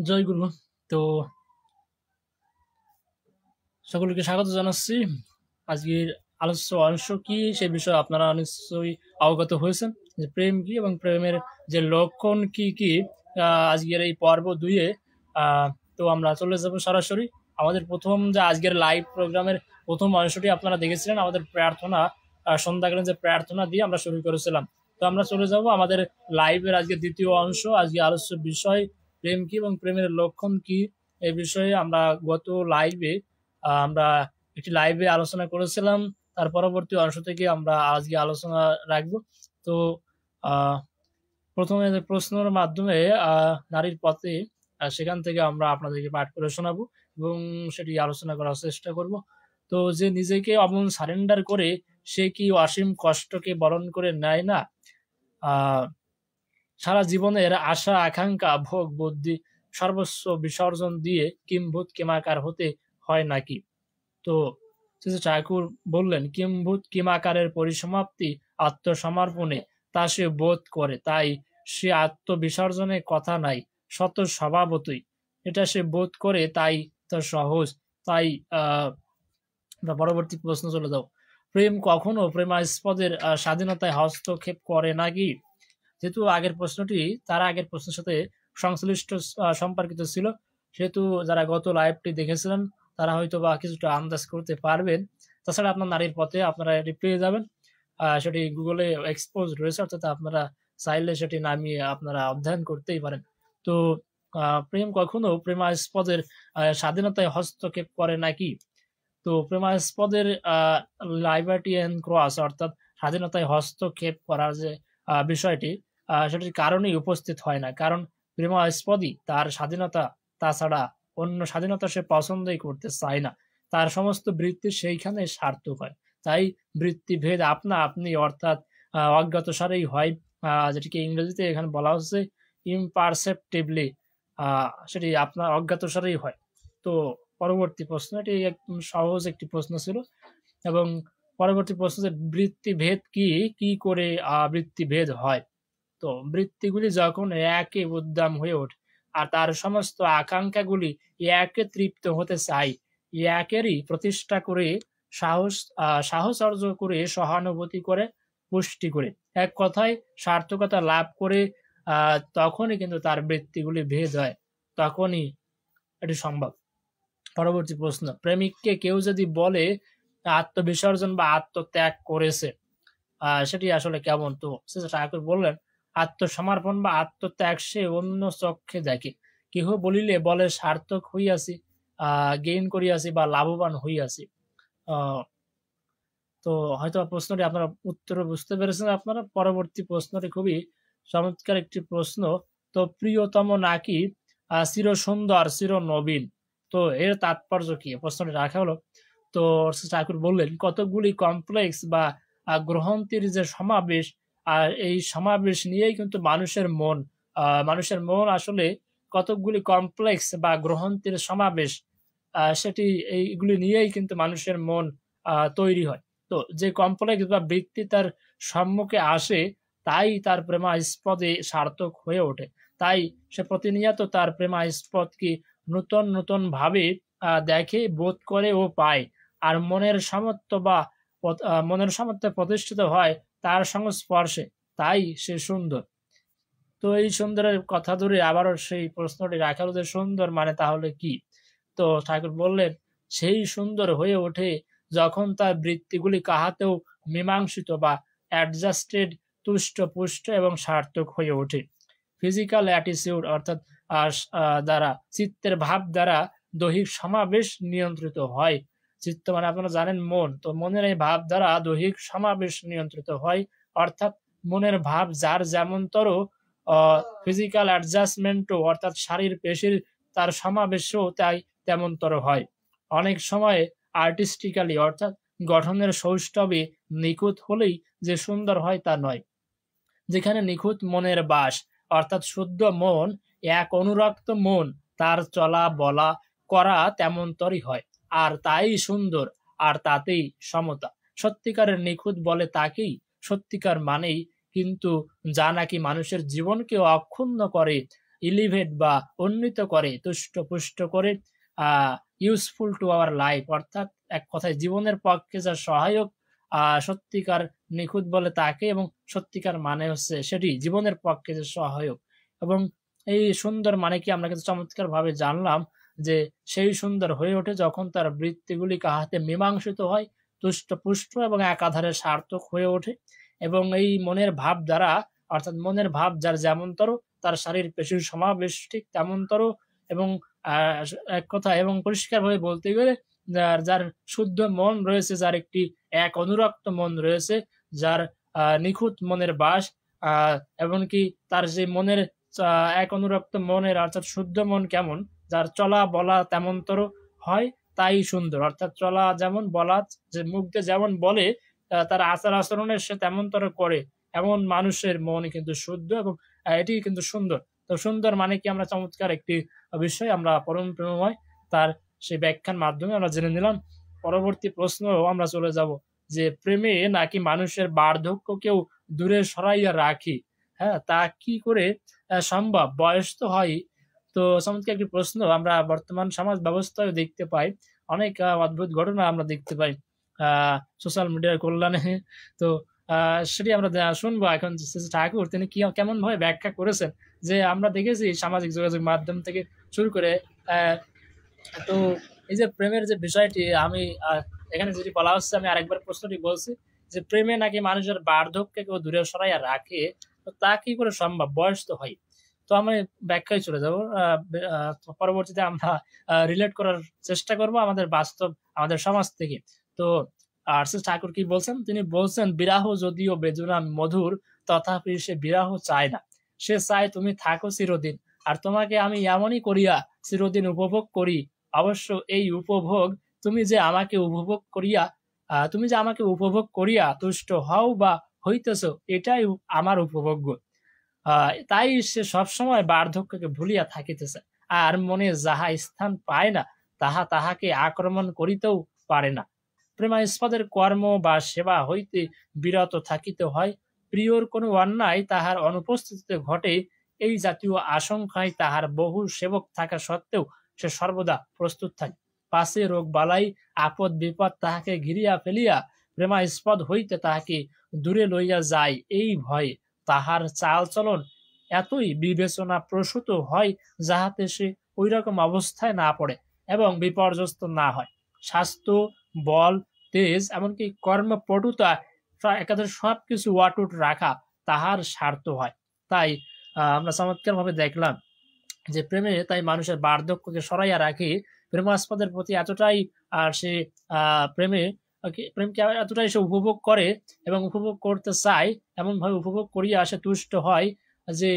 জয় গুরু। তো সকলকে স্বাগত জানাচ্ছি। আজকের আলোচ্য অংশ কি সে বিষয়ে আপনারা নিশ্চয়ই অবগত হয়েছেন যে প্রেম কি এবং প্রেমের যে লক্ষণ কি কি। আজকের এই পর্ব 2-এ তো আমরা চলে যাব সরাসরি আমাদের প্রথম যে আজকের লাইভ প্রোগ্রামের প্রথম অংশটি আপনারা দেখেছিলেন আমাদের প্রার্থনা, সন্ধ্যাকালীন যে প্রার্থনা দিয়ে আমরা শুরু করেছিলাম। তো আমরা চলে যাব আমাদের লাইভের আজকে দ্বিতীয় অংশ। আজকে আলোচ্য বিষয় প্রেম কি এবং প্রেমের লক্ষণ কি এই বিষয়ে আমরা গত লাইভে আমরা একটি লাইভে আলোচনা করেছিলাম। তার পরবর্তী অংশ থেকে আমরা আজকে আলোচনা রাখবো। তো প্রথমে প্রশ্নের মাধ্যমে নারীর পথে সেখান থেকে আমরা আপনাদেরকে পাঠ করে শোনাবো এবং সেটি আলোচনা করার চেষ্টা করব। তো যে নিজেকে অমন সারেন্ডার করে সে কি অসীম কষ্টকে বরণ করে নেয় না? সারা জীবনের আশা আকাঙ্ক্ষা ভোগ বুদ্ধি সর্বস্ব বিসর্জন দিয়ে কিম্ভূত কিমাকার হতে হয় নাকি? তো ঠাকুর বললেন কিম্ভূত কিমাকারের পরিসমাপ্তি আত্মসমর্পণে তা সে বোধ করে, তাই সে আত্মবিসর্জনের কথা নাই, শত স্বভাবতই এটা সে বোধ করে, তাই তো সহজ। তাই পরবর্তী প্রশ্ন চলে যাও। প্রেম কখনো প্রেমাস্পদের স্বাধীনতায় হস্তক্ষেপ করে নাকি? যেহেতু আগের প্রশ্নটি তার আগের প্রশ্নের সাথে সংশ্লিষ্ট সম্পর্কিত ছিল, সেহেতু যারা গত লাইভটি দেখেছিলেন তারা হয়তো বা কিছুটা আন্দাজ করতে পারবেন। তাছাড়া আপনার নারীর পথে আপনারা এটি পেয়ে যাবেন, সেটি গুগলে এক্সপোজ রয়েছে, অর্থাৎ আপনারা চাইলে সেটি নামিয়ে আপনারা অধ্যয়ন করতেই পারেন। তো প্রেম কখনো প্রেমাস্পদের স্বাধীনতায় হস্তক্ষেপ করে নাকি? তো প্রেমাস্পদের লাইবার্টিয়ান ক্রস অর্থাৎ স্বাধীনতায় হস্তক্ষেপ করার যে বিষয়টি, সেটির কারণেই উপস্থিত হয় না, কারণ প্রেমাস্পদই তার স্বাধীনতা, তাছাড়া অন্য স্বাধীনতা সে পছন্দই করতে চায় না, তার সমস্ত বৃত্তি সেইখানে সার্থক হয়। তাই বৃত্তিভেদ আপনা আপনি অর্থাৎ অজ্ঞাতসারেই হয়, যেটিকে ইংরেজিতে এখানে বলা হচ্ছে ইমপারসেপ্টিভলি, সেটি আপনার অজ্ঞাতসারেই হয়। তো পরবর্তী প্রশ্ন, এটি একদম সহজ একটি প্রশ্ন ছিল। এবং পরবর্তী প্রশ্ন যে বৃত্তিভেদ কি, কি করে বৃত্তিভেদ হয়? তো বৃত্তিগুলি যখন একে উদ্দাম হয়ে ওঠে আর তার সমস্ত আকাঙ্ক্ষাগুলি একে তৃপ্ত হতে চায়, একেরই প্রতিষ্ঠা করে সাহচর্য করে সহানুভূতি করে পুষ্টি করে এক কথায় সার্থকতা লাভ করে, তখনই কিন্তু তার বৃত্তিগুলি ভেদ হয়, তখনই এটি সম্ভব। পরবর্তী প্রশ্ন, প্রেমিককে কেউ যদি বলে আত্মবিসর্জন বা আত্মত্যাগ করেছে, সেটি আসলে কেমন? তো ঠাকুর বললেন আত্মসমর্পণ বা আত্মত্যাগ সে অন্য চক্ষে দেখে, কেহ বলিলে বলে সার্থক হইয়াছি, গেইন করিয়াছি বা লাভবান হইয়াছি। তো হয়তো প্রশ্নটি আপনারা উত্তর বুঝতে পেরেছেন আপনারা। পরবর্তী প্রশ্নটি খুবই চমৎকার একটি প্রশ্ন। তো প্রিয়তম নাকি চির সুন্দর চির নবীন? তো এর তাৎপর্য কি? প্রশ্নটি রাখা হলো। তো ঠাকুর বললেন কতগুলি কমপ্লেক্স বা গ্রহন্তির যে সমাবেশ, আর এই সমাবেশ নিয়েই কিন্তু মানুষের মন আসলে কতকগুলি কমপ্লেক্স বা গ্রহন্তির সমাবেশ, সেটি এইগুলি নিয়েই কিন্তু মানুষের মন তৈরি হয়। তো যে কমপ্লেক্স বা বৃত্তি তার সম্মুখে আসে, তাই তার প্রেমাস্পদে সার্থক হয়ে ওঠে। তাই সে প্রতিনিয়ত তার প্রেমাস্পদকে নতুন নতুন ভাবে দেখে, বোধ করে ও পায়। আর মনের সামর্থ্যে প্রতিষ্ঠিত হয় তার সংস্পর্শে, তাই সে সুন্দর। তো এই সুন্দরের কথা ধরে আবারও সেই প্রশ্নটি রাখা হলো যে সুন্দর মানে তাহলে কি? তো ঠাকুর বললেন সেই সুন্দর হয়ে ওঠে যখন তার বৃত্তিগুলি কাহাতেও মীমাংসিত বা অ্যাডজাস্টেড, তুষ্ট পুষ্ট এবং সার্থক হয়ে ওঠে। ফিজিক্যাল অ্যাটিটিউড অর্থাৎ দ্বারা চিত্তের ভাব দ্বারা দৈহিক সমাবেশ নিয়ন্ত্রিত হয়। চিত্ত মানে আপনারা জানেন মন, তো মনের এই ভাব দ্বারা দৈহিক সমাবেশ নিয়ন্ত্রিত হয়, অর্থাৎ মনের ভাব যার যেমনতর ফিজিক্যাল অ্যাডজাস্টমেন্টও অর্থাৎ শারীর পেশির তার সমাবেশও তাই তেমনতর হয়। অনেক সময় আর্টিস্টিক্যালি অর্থাৎ গঠনের সৌষ্ঠবে নিখুঁত হলেই যে সুন্দর হয় তা নয়। যেখানে নিখুঁত মনের বাস অর্থাৎ শুদ্ধ মন, এক অনুরক্ত মন, তার চলা বলা করা তেমনতরই হয়, আর তাই সুন্দর, আর তাতেই সমতা। সত্যিকারের নিখুঁত বলে তাকেই সত্যিকার মানেই, কিন্তু যা নাকি মানুষের জীবনকে অক্ষুণ্ণ করে, এলিভেট বা উন্নীত করে, তুষ্ট পুষ্ট করে, ইউজফুল টু আওয়ার লাইফ, অর্থাৎ এক কথায় জীবনের পক্ষে যা সহায়ক, সত্যিকার নিখুঁত বলে তাকে, এবং সত্যিকার মানে হচ্ছে সেটি জীবনের পক্ষে যে সহায়ক। এবং এই সুন্দর মানে কি আমরা কিন্তু চমৎকার ভাবে জানলাম যে সেই সুন্দর হয়ে ওঠে যখন তার বৃত্তিগুলি কাহাতে মীমাংসিত হয়, তুষ্ট পুষ্ট এবং একাধারে সার্থক হয়ে ওঠে। এবং এই মনের ভাব দ্বারা, অর্থাৎ মনের ভাব যার যেমনতর, তার শারীর পেশির সমাবেশ ঠিক তেমনতর। এবং এক কথা এবং পরিষ্কারভাবে বলতে গেলে যার যার শুদ্ধ মন রয়েছে, যার একটি এক অনুরক্ত মন রয়েছে, যার নিখুঁত মনের বাস, এমনকি তার যে মনের এক অনুরক্ত মনের অর্থাৎ শুদ্ধ মন কেমন, যার চলা বলা তেমনতর হয়, তাই সুন্দর। অর্থাৎ চলা যেমন, বলা যে মুখ দিয়ে যেমন বলে, তার আচার আচরণের সে তেমনতর করে, এমন মানুষের মন কিন্তু শুদ্ধ, এবং এটি কিন্তু সুন্দর। তো সুন্দর মানে কি আমরা চমৎকার একটি বিষয় আমরা পরম প্রেমময় তার সেই ব্যাখ্যার মাধ্যমে আমরা জেনে নিলাম। পরবর্তী প্রশ্ন আমরা চলে যাব যে প্রেমে নাকি মানুষের বার্ধক্যকেও দূরে সরাইয়া রাখি, হ্যাঁ, তা কি করে সম্ভব? বয়স তো হয়। তো চমৎকার একটি প্রশ্ন। আমরা বর্তমান সমাজ ব্যবস্থায় দেখতে পাই অনেক অদ্ভুত ঘটনা আমরা দেখতে পাই সোশ্যাল মিডিয়ার কল্যাণে। তো সেটি আমরা শুনবো এখন ঠাকুর তিনি কি কেমন ভাবে ব্যাখ্যা করেছেন। যে আমরা দেখেছি সামাজিক যোগাযোগ মাধ্যম থেকে শুরু করে তো এই যে প্রেমের যে বিষয়টি, আমি এখানে যেটি বলা হচ্ছে, আমি আরেকবার প্রশ্নটি বলছি যে প্রেমে নাকি মানুষের বার্ধক্যকে কেউ দূরে সরাইয়া রাখে, তো তা কি করে সম্ভব? বয়স তো হয়। তো আমি ব্যাখ্যায় চলে যাব। পরবর্তীতে আমরা রিলেট করার চেষ্টা করব আমাদের বাস্তব, আমাদের সমাজ থেকে। তো আরসিএস ঠাকুর কি বলছেন? তিনি বলছেন, বিরাহ যদিও বেদনা মধুর, তথাপি সে বিরাহ চায় না, সে চায় তুমি থাকো চিরদিন, আর তোমাকে আমি এমনই করিয়া চিরদিন উপভোগ করি। অবশ্য এই উপভোগ তুমি যে আমাকে উপভোগ করিয়া তুষ্ট হও বা হইতেছ, এটাই আমার উপভোগ্য। তাই সে সবসময় বার্ধক্যকে ভুলিয়া থাকিতেছে, আর মনে যাহা স্থান পায় না তাহা তাহাকে আক্রমণ করিতেও পারে না। প্রেমাস্পদের কর্ম বা সেবা হইতে বিরত থাকিতে হয়। প্রিয়র কোনো অন্যায় তাহার অনুপস্থিতিতে ঘটে, এই জাতীয় আশঙ্কায় তাহার বহু সেবক থাকা সত্ত্বেও সে সর্বদা প্রস্তুত থাকে। পাশে রোগ বালাই আপদ বিপদ তাহাকে ঘিরিয়া ফেলিয়া প্রেমাস্পদ হইতে তাহাকে দূরে লইয়া যায়, এই ভয়ে তাহার চালচলন এতই বিবেচনা প্রসূত হয় যাহাতে সে ওই রকম অবস্থায় না পড়ে এবং বিপর্যস্ত না হয়। স্বাস্থ্য, বল, তেজ, এমনকি কর্মপটুতা, একাধারে সবকিছু অটুট রাখা তাহার স্বার্থ হয়। তাই আমরা চমৎকার ভাবে দেখলাম যে প্রেমে তাই মানুষের বার্ধক্যকে সরাইয়া রাখি। প্রেমাস্পদের প্রতি এতটাই সে প্রেমকে এতটাই সে উপভোগ করে এবং উপভোগ করতে চায়, এমন ভাবে উপভোগ করিয়া সে তুষ্ট হয় যে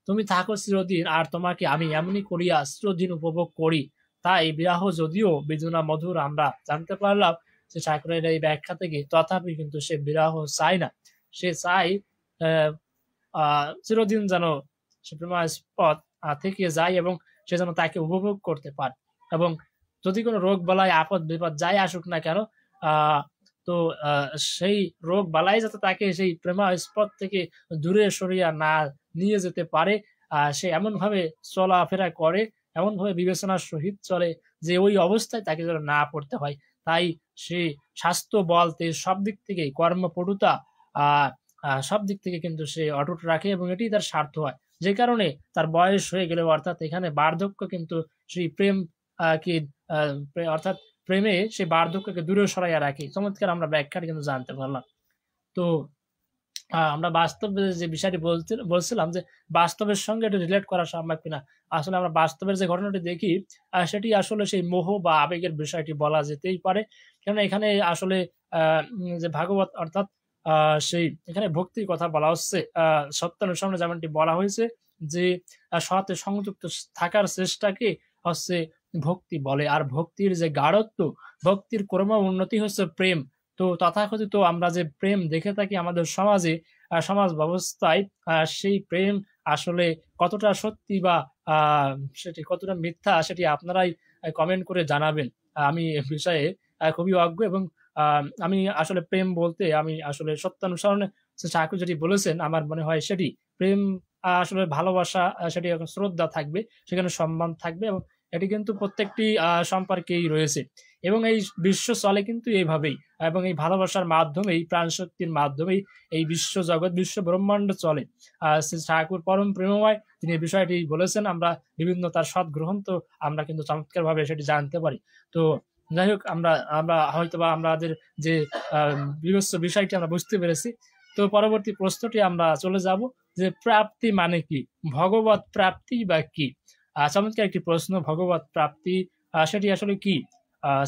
তুমি থাকো চিরদিন, আর তোমাকে আমি এমনই করিয়া চিরদিন উপভোগ করি। তাই বিরাহ যদিও বেদনা মধুর, আমরা জানতে পারলাম যে ঠাকুরের এই ব্যাখ্যা থেকে। তথাপি কিন্তু সে বিরাহ চায় না, সে চায় চিরদিন যেন সে প্রেমাস্পদ থেকে যায় এবং সে যেন তাকে উপভোগ করতে পারে। এবং যদি কোনো রোগ বালাই আপদ বিপদ যাই আসুক না কেন, তো সেই রোগ বালাই যাতে তাকে সেই প্রেমাস্পদ থেকে দূরে সরিয়া না নিয়ে যেতে পারে, সে এমন ভাবে চলাফেরা করে, এমন ভাবে বিবেচনার সহিত চলে যে ওই অবস্থায় তাকে যেন না পড়তে হয়। তাই সে স্বাস্থ্য, বল, তেজ সব দিক থেকেই, কর্মপটুতা সব দিক থেকে কিন্তু সে অটুট রাখে এবং এটি তার স্বার্থ হয়। যে কারণে তার বয়স হয়ে গেলে, অর্থাৎ এখানে বার্ধক্য কিন্তু সেই প্রেম কি অর্থাৎ প্রেমে সেই বার্ধক্যকে দূরে সরাইয়া রাখে। চমৎকার আমরা ব্যাখ্যাটা কিন্তু জানতে পারলাম। তো আমরা বাস্তবে যে বিষয়টি বলছিলাম যে বাস্তবের সঙ্গে এটা রিলেট করা সম্ভব কিনা। আসলে আমরা বাস্তবের যে ঘটনাটি দেখি সেটি আসলে সেই মোহ বা আবেগের বিষয়টি বলা যেতেই পারে। কেননা এখানে আসলে যে ভাগবত, অর্থাৎ সেই এখানে ভক্তির কথা বলা হচ্ছে। সত্যানুসরণে যেমনটি বলা হয়েছে যে সাথে সংযুক্ত থাকার চেষ্টাকে হচ্ছে ভক্তি বলে। আর ভক্তির যে গাঢ়ত্ব, ভক্তির ক্রম উন্নতি হচ্ছে প্রেম। তো তথাকথিত আমরা যে প্রেম দেখে থাকি আমাদের সমাজে, সমাজ ব্যবস্থায়, সেই প্রেম আসলে কতটা সত্যি বা সেটি কতটা মিথ্যা, সেটি আপনারাই কমেন্ট করে জানাবেন। আমি এ বিষয়ে খুবই অজ্ঞ এবং আমি আসলে প্রেম বলতে আমি আসলে সত্যানুসরণে ঠাকুর যেটি বলেছেন আমার মনে হয় সেটি প্রেম আসলে ভালোবাসা, সেটি এখন শ্রদ্ধা থাকবে, সেখানে সম্মান থাকবে এবং এটি কিন্তু প্রত্যেকটি সম্পর্কেই রয়েছে এবং এই বিশ্ব চলে কিন্তু এইভাবেই এবং এই ভালোবাসার মাধ্যমেই প্রাণশক্তির মাধ্যমেই এই বিশ্ব জগৎ বিশ্ব ব্রহ্মাণ্ড চলে। শ্রী ঠাকুর পরম প্রেমময়, তিনি এই বিষয়টি বলেছেন। আমরা বিভিন্ন তার সৎ গ্রন্থ আমরা কিন্তু চমৎকারভাবে সেটি জানতে পারি। তো যাই হোক, আমরা আমরা হয়তোবা আমাদের যে বিবেচ্য বিষয়টি আমরা বুঝতে পেরেছি। তো পরবর্তী প্রশ্নটি আমরা চলে যাব যে প্রাপ্তি মানে কি, ভগবত প্রাপ্তি বা কি? চমৎকার একটি প্রশ্ন। ভগবত প্রাপ্তি সেটি আসলে কি?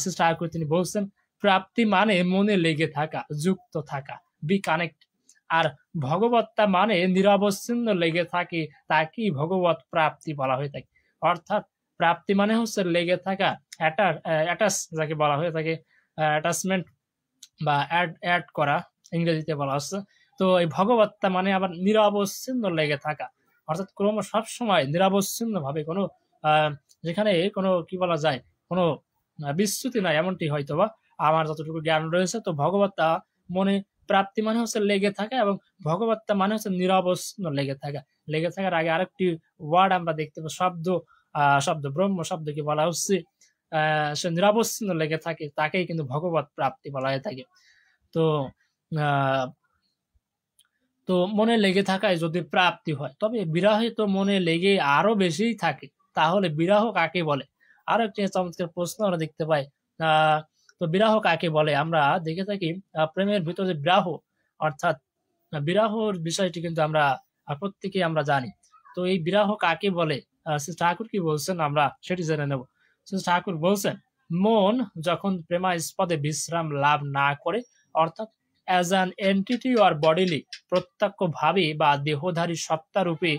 শ্রী ঠাকুর তিনি বলছেন প্রাপ্তি মানে মনে লেগে থাকা, যুক্ত থাকা, বি কানেক্ট। আর ভগবত্তা মানে নিরবচ্ছিন্ন লেগে থাকে, তাকেই ভগবত প্রাপ্তি বলা হয়ে থাকে। অর্থাৎ প্রাপ্তি মানে হচ্ছে লেগে থাকা, অ্যাটাচ যাকে বলা হয়ে থাকে, অ্যাটাচমেন্ট বা অ্যাড করা ইংরেজিতে বলা হচ্ছে। তো এই ভগবত্তা মানে আবার নিরবচ্ছিন্ন লেগে থাকা, অর্থাৎ ক্রম সবসময় নিরবচ্ছিন্ন ভাবে কোনো যেখানে কোনো কি বলা যায় কোনো বিচ্যুতি নাই, এমনটি হয়তোবা আমার যতটুকু জ্ঞান রয়েছে। তো ভগবত্তা মনে প্রাপ্তি মানে হচ্ছে লেগে থাকা এবং ভগবত্তা মানে হচ্ছে নিরবচ্ছিন্ন লেগে থাকা। লেগে থাকার আগে আরেকটি ওয়ার্ড আমরা দেখতে পাই, শব্দ ব্রহ্ম শব্দকে বলা হচ্ছে সে নিরবচ্ছিন্ন লেগে থাকে, তাকেই কিন্তু ভগবত প্রাপ্তি বলা হয়ে থাকে। তো তো মনে লেগে থাকায় যদি প্রাপ্তি হয়, তবে বিরহে তো মনে লেগে আরো বেশিই থাকে, তাহলে বিরহ কাকে বলে? আরো একটি চমৎকার প্রশ্ন আমরা দেখতে পাই। তো বিরহ কাকে বলে? আমরা দেখে থাকি প্রেমের ভিতরে বিরহ, অর্থাৎ বিরহর বিষয়টি কিন্তু আমরা প্রত্যেকেই আমরা জানি। তো এই বিরহ কাকে বলে? শ্রী ঠাকুর কি বলছেন আমরা সেটি জেনে নেব। শ্রী ঠাকুর বলছেন মন যখন প্রেমাস্পদে বিশ্রাম লাভ না করে, অর্থাৎ as an entity or bodily, প্রত্যক্ষভাবে বা দেহধারী সত্তা রূপে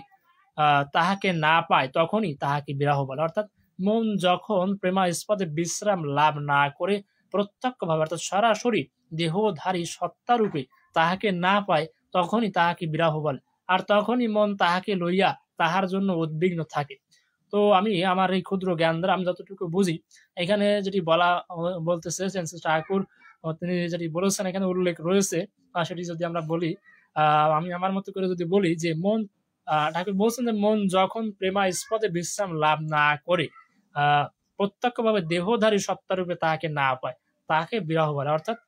তাহাকে না পায়, তখনই তাহাকে বিরহ বলে। অর্থাৎ মন যখন প্রেমাস্পদে বিশ্রাম লাভ না করে প্রত্যক্ষভাবে অর্থাৎ সরাসরি দেহধারী সত্তা রূপে তাহাকে না পায়, তখনই তাহাকে বিরহ বলে। আর তখনই মন তাহাকে লইয়া তাহার জন্য উদ্বিগ্ন থাকে। তো আমি আমার এই ক্ষুদ্র জ্ঞান দ্বারা আমি যতটুকু বুঝি, এখানে যেটি বলতে চেয়েছেন ঠাকুর, তিনি যেটি বলেছেন এখানে উল্লেখ রয়েছে, সেটি যদি আমরা বলি, আমি আমার মতো করে যদি বলি যে মন, ঠাকুর বলছেন যে মন যখন প্রেমাস্পদে বিশ্রাম লাভ না করে প্রত্যক্ষভাবে দেহধারী সত্তারূপে তাহাকে না পায়, তাহাকে বিরহ বলে। অর্থাৎ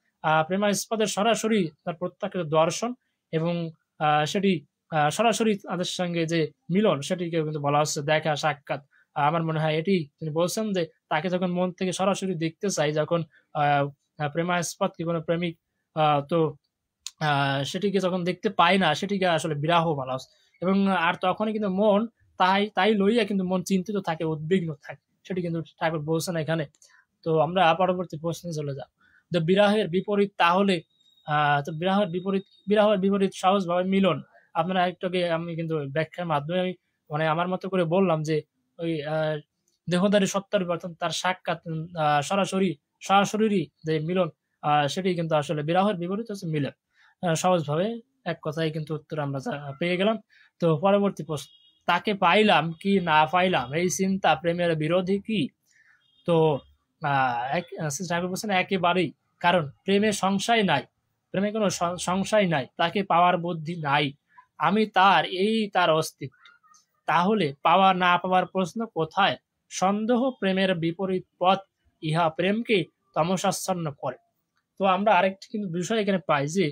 প্রেমাস্পদের সরাসরি তার প্রত্যক্ষ দর্শন এবং সেটি সরাসরি তাদের সঙ্গে যে মিলন, সেটিকে কিন্তু বলা হচ্ছে দেখা, সাক্ষাৎ। আমার মনে হয় এটি তিনি বলছেন যে তাকে যখন মন থেকে সরাসরি দেখতে চাই, যখন প্রেমাস্পদ কি কোনো প্রেমিক, তো সেটিকে যখন দেখতে পাই না, সেটিকে আসলে বিরহ বলা হচ্ছে। এবং আর তখনই কিন্তু মন তাই লইয়া কিন্তু মন চিন্তিত থাকে, উদ্বিগ্ন থাকে, সেটি কিন্তু ঠাকুর বলছেন এখানে। তো আমরা পরবর্তী প্রশ্নে চলে যাব। তো বিরহের বিপরীত তাহলে, তো বিরহের বিপরীত সহজভাবে মিলন। আপনারা একটু আগে আমি কিন্তু ব্যাখ্যার মাধ্যমে আমি মানে আমার মতো করে বললাম যে ওই দেহধারী সত্তার অর্থাৎ তার সাক্ষাৎ, সরাসরি যে মিলন, সেটি কিন্তু আসলে বিরহের বিপরীত হচ্ছে মিলন। সহজভাবে এক কথায় কিন্তু উত্তর আমরা পেয়ে গেলাম। তো পরবর্তী প্রশ্ন, তাকে পাইলাম কি না পাইলাম এই চিন্তা প্রেমের বিরোধী কি? তো ঠাকুর বলছেন একেবারেই, কারণ প্রেমে সংশয় নাই, প্রেমে কোনো সংশয় নাই, তাকে পাওয়ার বুদ্ধি নাই, আমি তার, এই তার অস্তিত্ব। তাহলে পাওয়া না পাওয়ার প্রশ্ন কোথায়? সন্দেহ প্রেমের বিপরীত পথ, ইহা প্রেমকে তমসাচ্ছন্ন করে। তো আমরা আরেকটি কিন্তু বিষয় এখানে পাই যে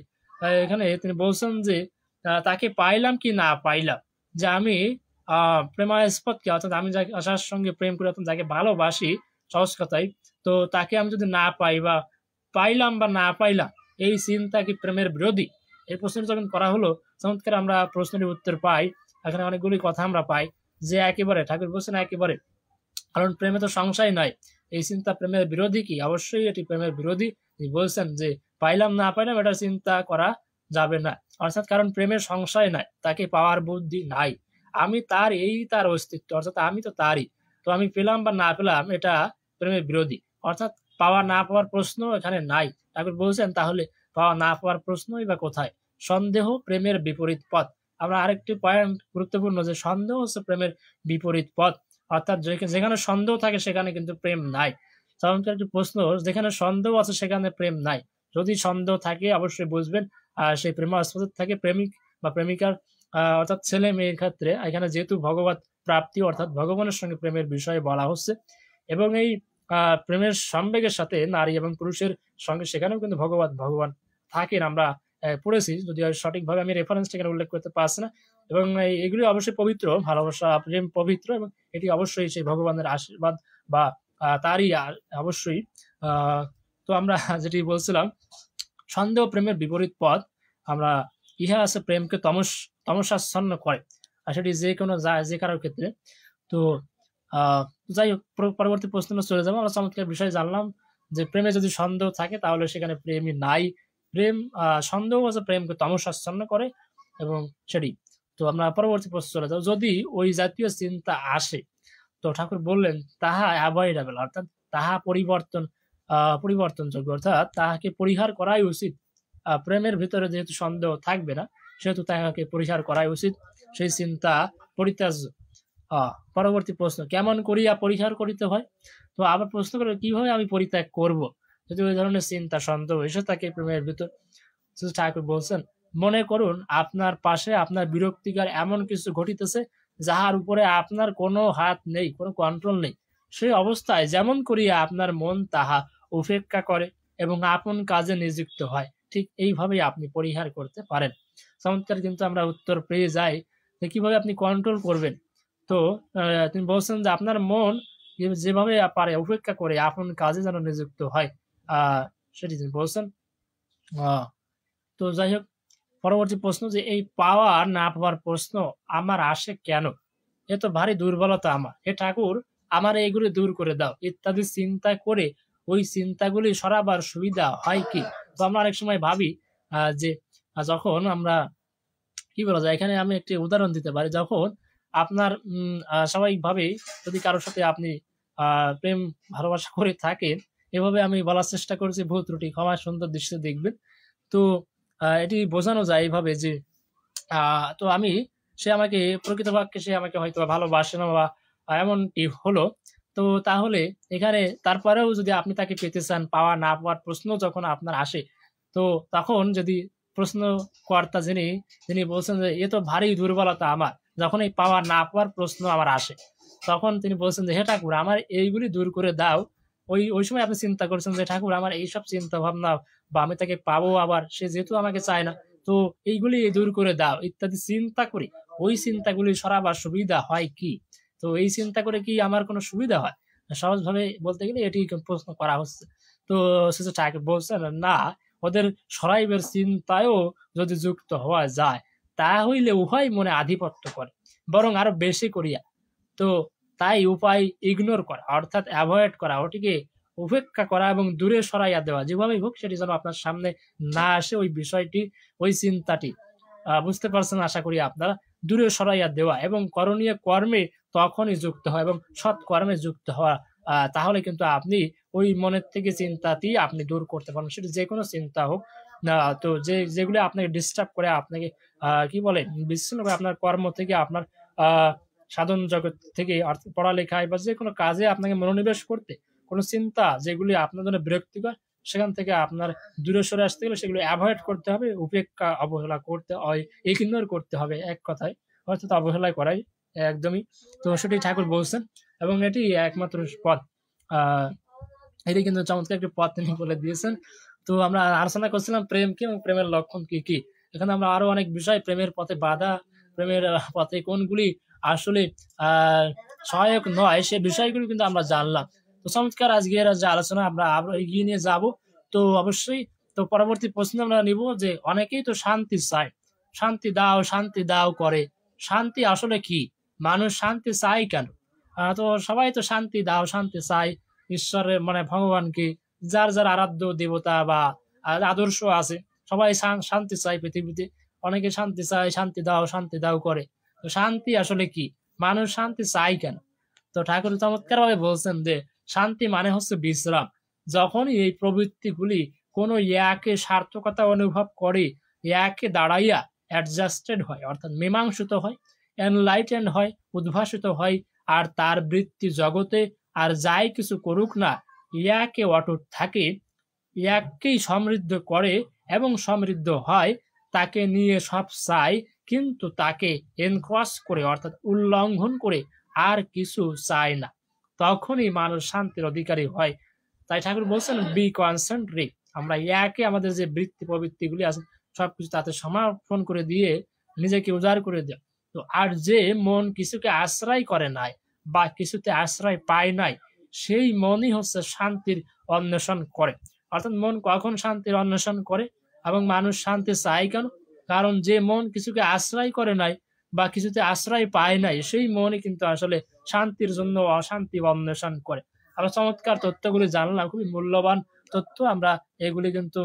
এখানে তিনি বলছেন যে তাকে পাইলাম কি না পাইলাম, যে আমি প্রেমাস্পদকে অর্থাৎ আমি যার সঙ্গে প্রেম করি অর্থাৎ যাকে ভালোবাসি সহজ কথায়, তো তাকে আমি যদি না পাই বা পাইলাম বা না পাইলাম, এই চিন্তা কি প্রেমের বিরোধী? এই প্রশ্নটি যখন করা হলো, চমৎকার আমরা প্রশ্নের উত্তর পাই। এখানে অনেকগুলি কথা আমরা পাই যে একেবারে, ঠাকুর বলছেন একেবারে, কারণ প্রেমে তো সংশয় নাই, এই চিন্তা প্রেমের বিরোধী কি? অবশ্যই এটি প্রেমের বিরোধী। তিনি বলছেন যে পাইলাম না পাইলাম এটা চিন্তা করা যাবে না, অর্থাৎ কারণ প্রেমের সংশয় নাই, তাকে পাওয়ার বুদ্ধি নাই, আমি তার, এই তার অস্তিত্ব, অর্থাৎ আমি তো তারই। তো আমি পেলাম বা না পেলাম এটা প্রেমের বিরোধী, অর্থাৎ পাওয়া না পাওয়ার প্রশ্ন এখানে নাই। ঠাকুর বলছেন তাহলে পাওয়া না পাওয়ার প্রশ্নই বা কোথায়? সন্দেহ প্রেমের বিপরীত পথ। আমরা আরেকটি পয়েন্ট গুরুত্বপূর্ণ, যে সন্দেহ হচ্ছে প্রেমের বিপরীত পথ, অর্থাৎ যেখানে সন্দেহ থাকে সেখানে কিন্তু প্রেম নাই। চমৎকার একটি প্রশ্ন, যেখানে সন্দেহ আছে সেখানে প্রেম নাই। যদি সন্দেহ থাকে অবশ্যই বুঝবেন সেই প্রেমাস্পদ থাকে প্রেমিক বা প্রেমিকার অর্থাৎ ছেলে মেয়ের ক্ষেত্রে এখানে যেহেতু ভগবত প্রাপ্তি অর্থাৎ ভগবানের সঙ্গে প্রেমের বিষয়ে বলা হচ্ছে এবং এই প্রেমের সম্বেগের সাথে নারী এবং পুরুষের সঙ্গে সেখানেও কিন্তু ভগবান থাকেন আমরা পড়েছি, যদিও সঠিকভাবে আমি রেফারেন্সটা এখানে উল্লেখ করতে পারছি না। এবং এগুলি অবশ্যই পবিত্র, ভালোবাসা প্রেম পবিত্র এবং এটি অবশ্যই সেই ভগবানের আশীর্বাদ বা তারই অবশ্যই। তো আমরা যেটি বলছিলাম সন্দেহ প্রেমের বিপরীত পথ, আমরা ইহা আছে প্রেমকে তমসাচ্ছন্ন করে, আর সেটি যে কারোর ক্ষেত্রে। তো যাই হোক, পরবর্তী প্রশ্ন চলে যাবো। আমরা চমৎকার বিষয় জানলাম যে প্রেমে যদি সন্দেহ থাকে তাহলে সেখানে প্রেমই নাই। প্রেম সন্দেহ আছে প্রেমকে তমসাচ্ছন্ন করে এবং সেটি। তো আমরা পরবর্তী প্রশ্ন চলে যাবো। যদি ওই জাতীয় চিন্তা আসে তো ঠাকুর বললেন তাহা অ্যাভয়েডেবল, অর্থাৎ তাহা পরিবর্তনযোগ্য, অর্থাৎ তাহাকে পরিহার করাই উচিত। প্রেমের ভিতরে যেহেতু সন্দেহ থাকবে না সেহেতু তাহাকে পরিহার করাই উচিত, সেই চিন্তা পরিত্যাজ্য। পরবর্তী প্রশ্ন, কেমন করিয়া পরিহার করিতে হয়? তো আবার প্রশ্ন করে কিভাবে আমি পরিত্যাগ করব যদি ওই ধরনের চিন্তা সন্দেহ এসে থাকে প্রেমের ভিতর? ঠাকুর বলছেন, মনে করুন আপনার পাশে আপনার বিরক্তিকর এমন কিছু ঘটিতেছে যাহার উপরে আপনার কোনো হাত নেই, কোনো কন্ট্রোল নেই। সেই অবস্থায় যেমন করিয়া আপনার মন তাহা উপেক্ষা করে এবং আপন কাজে নিযুক্ত হয়, ঠিক এইভাবেই আপনি পরিহার করতে পারেন। চমৎকার কিন্তু আমরা উত্তর পেয়ে যাই যে কিভাবে আপনি কন্ট্রোল করবেন। তো তিনি বলছেন যে আপনার মন যেভাবে পারে উপেক্ষা করে আপন কাজে যেন নিযুক্ত হয়, সেটি তিনি বলছেন। তো যাই হোক, পরবর্তী প্রশ্ন যে এই পাওয়া না পাওয়ার প্রশ্ন আমার আসে কেন? এ তো ভারী দুর্বলতা আমার, হে ঠাকুর আমার এইগুলি দূর করে দাও ইত্যাদি চিন্তা করে ওই চিন্তাগুলি সরাবার সুবিধা হয় কি? তো আমরা অনেক সময় ভাবি যে যখন আমরা কি বলা যায়, এখানে আমি একটি উদাহরণ দিতে পারি। যখন আপনার স্বাভাবিকভাবেই যদি কারোর সাথে আপনি প্রেম ভালোবাসা করে থাকেন, এভাবে আমি বলার চেষ্টা করছি, ভুল ত্রুটি ক্ষমা সুন্দর দৃষ্টিতে দেখবেন। তো এটি বোঝানো যায় এইভাবে যে তো সে আমাকে প্রকৃত বাক্যে সে আমাকে হয়তো ভালোবাসে না বা এমনটি হলো। তো তাহলে এখানে তারপরেও যদি আপনি তাকে পেতে চান, পাওয়া না পাওয়ার প্রশ্ন যখন আপনার আসে, তো তখন যদি প্রশ্নকর্তা যিনি বলছেন যে এ তো ভারী দুর্বলতা আমার, যখন এই পাওয়া না পাওয়ার প্রশ্ন আমার আসে, তখন তিনি বলছেন যে হে ঠাকুর আমার এইগুলি দূর করে দাও। ওই সময় আপনি চিন্তা করছেন যে ঠাকুর আমার এইসব চিন্তা ভাবনা বা আমি তাকে পাবো, আবার সে যেহেতু আমাকে চায় না, তো এইগুলি দূর করে দাও ইত্যাদি চিন্তা করি। ওই চিন্তাগুলি সরাবার সুবিধা হয় কি? তো এই চিন্তা করে কি আমার কোনো সুবিধা হয়? সহজভাবে বলতে গেলে এটি প্রশ্ন করা হচ্ছে। তো শেষে ঠাকুর বলছেন না, ওদের সরাইবের চিন্তায়ও যদি যুক্ত হওয়া যায় তা হইলে উভয় মনে আধিপত্য করে, বরং আরো বেশি করিয়া। তো তাই উপায় ইগনোর করা, অর্থাৎ অ্যাভয়েড করা, ওটিকে উপেক্ষা করা এবং দূরে সরাইয়া দেওয়া, যেভাবেই হোক সেটি যেন আপনার সামনে না আসে, ওই বিষয়টি ওই চিন্তাটি বুঝতে পারছেন আশা করি আপনারা, দূরে সরাইয়া দেওয়া এবং করণীয় কর্মে তখনই যুক্ত হয় এবং সৎ কর্মে যুক্ত হওয়া। তাহলে কিন্তু আপনি ওই মনের থেকে চিন্তাটি আপনি দূর করতে পারেন, সেটি যে কোনো চিন্তা হোক না। তো যেগুলো আপনাকে ডিস্টার্ব করে, আপনাকে কি বলে বিচ্ছিন্ন করে আপনার কর্ম থেকে, আপনার সাধন জগৎ থেকে, পড়ালেখায় বা যে কোনো কাজে আপনাকে মনোনিবেশ করতে, কোনো চিন্তা যেগুলি আপনার জন্য বিরক্তিকর, সেখান থেকে আপনার দূরে সরে আসতে গেলে সেগুলো অ্যাভয়েড করতে হবে, উপেক্ষা অবহেলা করতে হয়, ইগনোর করতে হবে, এক কথায় অর্থাৎ অবহেলা করাই একদমই। তো সেটি ঠাকুর বলছেন এবং এটি একমাত্র পথ। এটি কিন্তু চমৎকার একটি পথ তিনি বলে দিয়েছেন। তো আমরা আলোচনা করছিলাম প্রেম কি এবং প্রেমের লক্ষণ কি কি। এখানে আমরা আরো অনেক বিষয়, প্রেমের পথে বাধা, প্রেমের পথে কোনগুলি আসলে সহায়ক নয়, সে বিষয়গুলো কিন্তু আমরা জানলাম। তো চমৎকার আজকের যে আলোচনা আমরা আরো এগিয়ে নিয়ে যাব। তো অবশ্যই তো পরবর্তী প্রশ্ন আমরা নিব যে অনেকেই তো শান্তি চায়, শান্তি দাও করে, শান্তি আসলে কি? মানুষ শান্তি চায় কেন? তো সবাই তো শান্তি চায় ঈশ্বরের মানে ভগবানকে, যার যার আরাধ্য দেবতা বা আদর্শ আছে, সবাই শান্তি চায় পৃথিবীতে। অনেকে শান্তি চায়, শান্তি দাও করে। তো শান্তি আসলে কি? মানুষ শান্তি চায় কেন? তো ঠাকুর চমৎকার ভাবে বলছেন যে শান্তি মানে হচ্ছে বিশ্রাম। যখনই এই প্রবৃত্তিগুলি কোনো একে সার্থকতা অনুভব করে, একে দাঁড়াইয়া অ্যাডজাস্টেড হয়, অর্থাৎ মীমাংসিত হয়, এনলাইটেন্ড হয়, উদ্ভাসিত হয়, আর তার বৃত্তি জগতে আর যাই কিছু করুক না, ইয়াকে অটুট থাকে, ইয়াকেই সমৃদ্ধ করে এবং সমৃদ্ধ হয়, তাকে নিয়ে সব চাই, কিন্তু তাকে এনক্রস করে অর্থাৎ উল্লঙ্ঘন করে আর কিছু চায় না, তখনই মানুষ শান্তির অধিকারী হয়। তাই ঠাকুর বলছেন বি কনসেন্ট্রিক, আমরা একে আমাদের যে বৃত্তি প্রবৃত্তিগুলি আছে সবকিছু তাতে সমর্পণ করে দিয়ে নিজেকে উজাড় করে দেয়। তো আর যে মন কিছুকে আশ্রয় করে নাই বা কিছুতে আশ্রয় পায় নাই, সেই মনই হচ্ছে শান্তির অন্বেষণ করে। অর্থাৎ মন কখন শান্তির অন্বেষণ করে এবং মানুষ শান্তি চায় কেন? কারণ যে মন কিছুকে আশ্রয় করে নাই বা কিছুতে আশ্রয় পায় নাই, সেই মনই কিন্তু আসলে শান্তির জন্য অশান্তি অন্বেষণ করে। আমরা চমৎকার তথ্যগুলি জানলাম, খুবই মূল্যবান তথ্য, আমরা এগুলি কিন্তু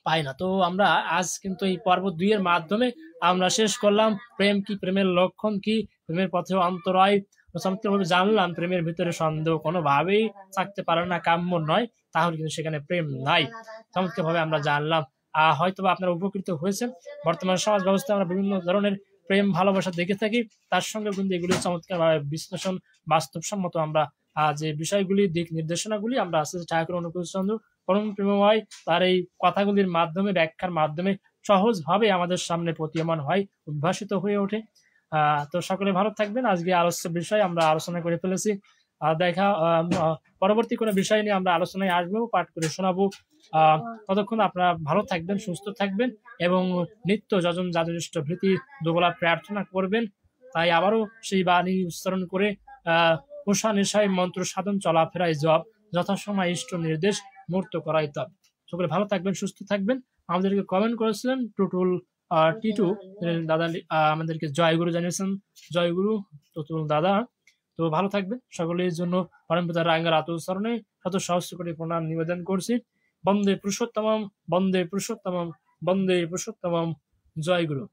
পাই না। তো আমরা আজ কিন্তু এই পর্ব 2 এর মাধ্যমে আমরা শেষ করলাম প্রেম কি, প্রেমের লক্ষণ কি, প্রেমের পথে অন্তরায় চমৎকারভাবে জানলাম। প্রেমের ভিতরে সন্দেহ কোনোভাবেই থাকতে পারে না, কাম্য নয়, তাহলে কিন্তু সেখানে প্রেম নাই। চমৎকারভাবে আমরা জানলাম। হয়তোবা আপনারা উপকৃত হয়েছেন। বর্তমান সমাজ ব্যবস্থায় আমরা বিভিন্ন ধরনের প্রেম ভালোবাসা দেখে থাকি, তার সঙ্গে কিন্তু এগুলি চমৎকারভাবে বিশ্লেষণ বাস্তবসম্মত আমরা যে বিষয়গুলি, দিক নির্দেশনাগুলি আমরা আজকে ঠাকুর অনুকূল চন্দ্র পরম প্রেমময় তার এই কথাগুলির মাধ্যমে, ব্যাখ্যার মাধ্যমে সহজভাবে আমাদের সামনে প্রতীয়মান হয়, উদ্ভাসিত হয়ে ওঠে। তো সকলে ভালো থাকবেন। আজকে আলোচ্য বিষয় আমরা আলোচনা করে ফেলেছি। পরবর্তী কোনো বিষয় নিয়ে আমরা আলোচনায় আসবো, পাঠ করে শোনাবো। ততক্ষণ আপনারা ভালো থাকবেন, সুস্থ থাকবেন এবং নিত্য যজন যাদৃষ্ট ভীতি দুগলা প্রার্থনা করবেন। তাই আবারও সেই বাণী উচ্চারণ করে পোষা নেশায় মন্ত্র সাধন, চলাফেরায় জপ, যথাসময় ইষ্ট নির্দেশ মূর্ত করাই তব। সকলে ভালো থাকবেন, সুস্থ থাকবেন। আমাদেরকে কমেন্ট করেছিলেন টুটুল টিটু দাদা, আমাদেরকে জয়গুরু জানিয়েছেন, জয়গুরু টুটুল দাদা। তো ভালো থাকবেন, সকলের জন্য পরম পিতার রাঙ্গার আত্মচরণে শত সহস্র কোটি প্রণাম নিবেদন করছি। বন্দে পুরুষোত্তমম, বন্দে পুরুষোত্তমম, বন্দে পুরুষোত্তমম। জয়গুরু।